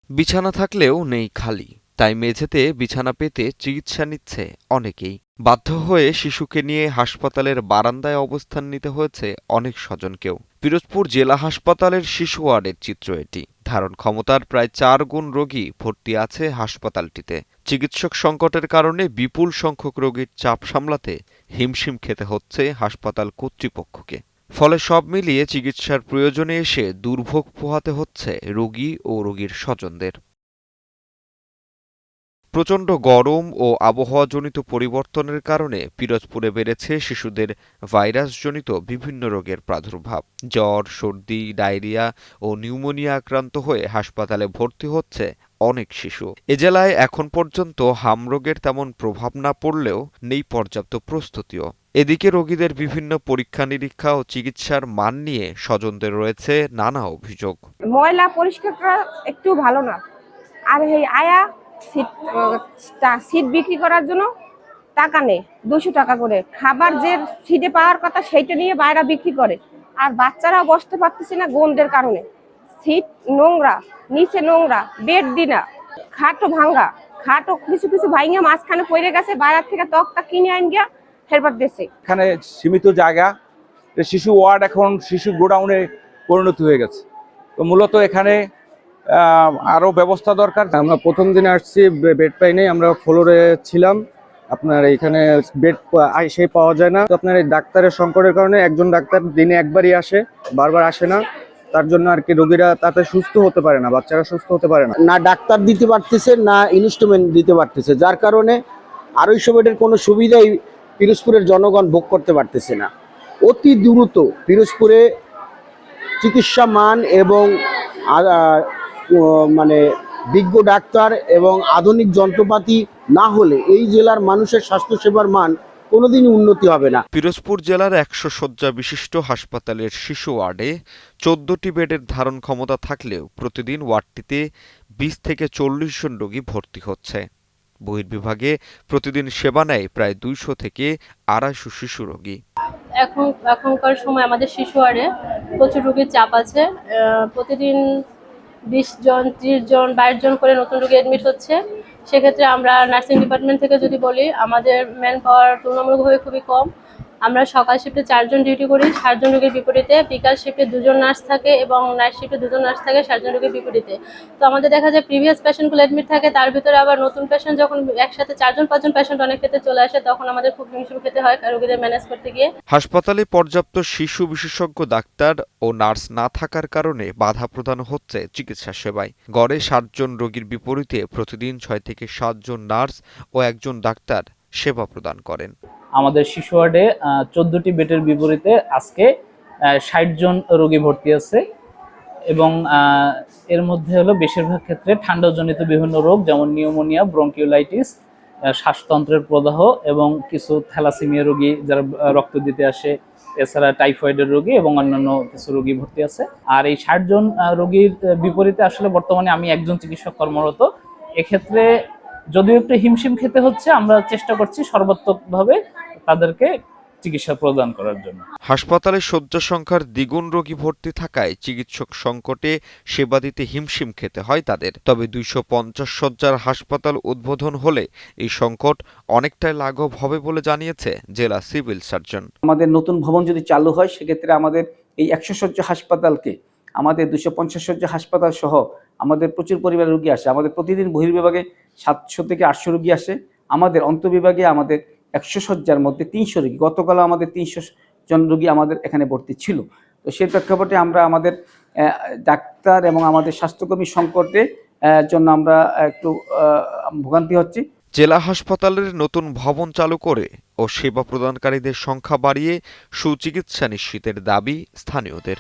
বিছানা থাকলেও নেই খালি, তাই মেঝেতে বিছানা পেতে চিকিৎসা নিচ্ছে অনেকেই। বাধ্য হয়ে শিশুকে নিয়ে হাসপাতালের বারান্দায় অবস্থান নিতে হয়েছে অনেক স্বজনকেও। পিরোজপুর জেলা হাসপাতালের শিশু ওয়ার্ডের চিত্র এটি। ধারণ ক্ষমতার প্রায় ৪ গুণ রোগী ভর্তি আছে হাসপাতালটিতে। চিকিৎসক সংকটের কারণে বিপুল সংখ্যক রোগীর চাপ সামলাতে হিমশিম খেতে হচ্ছে হাসপাতাল কর্তৃপক্ষকে। ফলে সব মিলিয়ে চিকিৎসার প্রয়োজনে এসে দুর্ভোগ পোহাতে হচ্ছে রোগী ও রোগীর স্বজনদের। প্রচণ্ড গরম ও আবহাওয়াজনিত পরিবর্তনের কারণে পিরোজপুরে বেড়েছে শিশুদের ভাইরাসজনিত বিভিন্ন রোগের প্রাদুর্ভাব। জ্বর, সর্দি, ডায়রিয়া ও নিউমোনিয়া আক্রান্ত হয়ে হাসপাতালে ভর্তি হচ্ছে অনেক শিশু। এ জেলায় এখন পর্যন্ত হামরোগের তেমন প্রভাব না পড়লেও নেই পর্যাপ্ত প্রস্তুতিও। এদিকে রোগীদের বিভিন্ন পরীক্ষা নিরীক্ষা ও চিকিৎসার মান নিয়ে স্বজনদের রয়েছে নানা অভিযোগ। ময়লা পরিষ্কার করা একটু ভালো না। আর এই আয়া সিট বিক্রি করার জন্য টাকা নেই, 200 টাকা করে। খাবার যে সিটে পাওয়ার কথা সেইটা নিয়ে বাইরে বিক্রি করে। আর বাচ্চারা বসতে পারতেছে না গন্ধের কারণে। সিট নোংরা, নিচে নোংরা, বেড দিনা, খাটও ভাঙ্গা, খাটও কিছু কিছু ভাঙিয়া মাঝখানে পড়ে গেছে। বাইরে থেকে তক্তা কিনে আন গিয়া হেরবার দিয়েছে। এখানে সীমিত জায়গা, শিশু ওয়ার্ড এখন শিশু গোডাউনে পরিণত হয়ে গেছে। তো মূলত এখানে আরো ব্যবস্থা দরকার। আমরা প্রথম দিনে আসছি, বেড পাই নাই, আমরা ফ্লোরে ছিলাম। আপনার এখানে বেড সেই পাওয়া যায় না। তো আপনার এই ডাক্তারের সংকটের কারণে একজন ডাক্তার দিনে একবারই আসে, বারবার আসে না। তার জন্য আর কি রোগীরা তাতে সুস্থ হতে পারে না, বাচ্চারা সুস্থ হতে পারে না। না ডাক্তার দিতে পারতেছে, না ইনস্ট্রুমেন্ট দিতে পারতেছে, যার কারণে 250 বেডের কোনো সুবিধাই পিরোজপুরের জনগণ ভোগ করতে পারতেছে না। অতি দ্রুত পিরোজপুরে চিকিৎসা মান এবং মানে বিজ্ঞ ডাক্তার এবং আধুনিক যন্ত্রপাতি না হলে এই জেলার মানুষের স্বাস্থ্যসেবার মান কোনোদিনই উন্নতি হবে না। পিরোজপুর জেলার 100 শয্যা বিশিষ্ট হাসপাতালের শিশু ওয়ার্ডে 14টি বেডের ধারণ ক্ষমতা থাকলেও প্রতিদিন ওয়ার্ডটিতে 20 থেকে 40 জন রোগী ভর্তি হচ্ছে। বহির্বিভাগে প্রতিদিন সেবা নেয় প্রায় 200 থেকে 250 শিশু রোগী। এখনকার সময় আমাদের শিশু ওয়ার্ডে প্রচুর রোগীর চাপ আছে। প্রতিদিন 20 জন, 30 জন, 22 জন করে নতুন রোগী অ্যাডমিট হচ্ছে। সেক্ষেত্রে আমরা নার্সিং ডিপার্টমেন্ট থেকে যদি বলি, আমাদের ম্যান পাওয়ার তুলনামূলকভাবে খুবই কম। আমরা সকাল শিফটে 4 জন ডিউটি করি 60 জন রোগীর বিপরীতে, বিকাল শিফটে 2 জন নার্স থাকে এবং নাইট শিফটে 2 জন নার্স থাকে 60 জন রোগীর বিপরীতে। তো আমাদের দেখা যায় প্রিভিয়াস পেশেন্টগুলো অ্যাডমিট থাকে, তার ভিতরে আবার নতুন পেশেন্ট যখন একসাথে 4 জন 5 জন পেশেন্ট অনেক ক্ষেত্রে চলে আসে, তখন আমাদের খুব হিমশিম খেতে হয় রোগীদের ম্যানেজ করতে গিয়ে। হাসপাতালে পর্যাপ্ত শিশু বিশেষজ্ঞ ডাক্তার ও নার্স না থাকার কারণে বাধা প্রদান হচ্ছে চিকিৎসা সেবায়। গড়ে 60 জন রোগীর বিপরীতে প্রতিদিন 6 থেকে 7 জন নার্স ও 1 জন ডাক্তার সেবা প্রদান করেন। আমাদের শিশু ওয়ার্ডে 14টি বেডের বিপরীতে আজকে 60 জন রোগী ভর্তি আছে এবং এর মধ্যে হলো বেশিরভাগ ক্ষেত্রে ঠান্ডাজনিত বিভিন্ন রোগ, যেমন নিউমোনিয়া, ব্রঙ্কিওলাইটিস, শ্বাসতন্ত্রের প্রদাহ এবং কিছু থ্যালাসেমিয়া রোগী যারা রক্ত দিতে আসে, এছাড়া টাইফয়েডের রোগী এবং অন্যান্য কিছু রোগী ভর্তি আছে। আর এই 60 জন রোগীর বিপরীতে আসলে বর্তমানে আমি একজন চিকিৎসক কর্মরত। এক্ষেত্রে যদিও একটু হিমশিম খেতে হচ্ছে, আমরা চেষ্টা করছি সর্বাত্মকভাবে তাদেরকে চিকিৎসা প্রদান করার জন্য। হাসপাতালে শয্যা সংখ্যার দ্বিগুণ রোগী ভর্তি থাকায় চিকিৎসক সংকটে সেবা দিতে হিমশিম খেতে হয় তাদের। তবে 250 শয্যার হাসপাতাল উদ্বোধন হলে এই সংকট অনেকটাই লাঘব হবে বলে জানিয়েছে জেলা সিভিল সার্জন। আমাদের নতুন ভবন যদি চালু হয়, সেক্ষেত্রে আমাদের এই 100 শয্যা হাসপাতালকে আমাদের 250 শয্যা হাসপাতাল সহ আমাদের প্রচুর পরিমাণে রোগী আসে। আমাদের প্রতিদিন বহির্বিভাগে 700 থেকে 800 রোগী আসে। আমাদের অন্তর্বিভাগে আমাদের 100 শয্যার মধ্যে 300 রোগী, গতকালও আমাদের 300 জন রোগী আমাদের এখানে ভর্তি ছিল। তো সেই প্রেক্ষাপটে আমরা আমাদের ডাক্তার এবং আমাদের স্বাস্থ্যকর্মী সংকটের জন্য আমরা একটু ভোগান্তি হচ্ছি। জেলা হাসপাতালের নতুন ভবন চালু করে ও সেবা প্রদানকারীদের সংখ্যা বাড়িয়ে সুচিকিৎসা নিশ্চিতের দাবি স্থানীয়দের।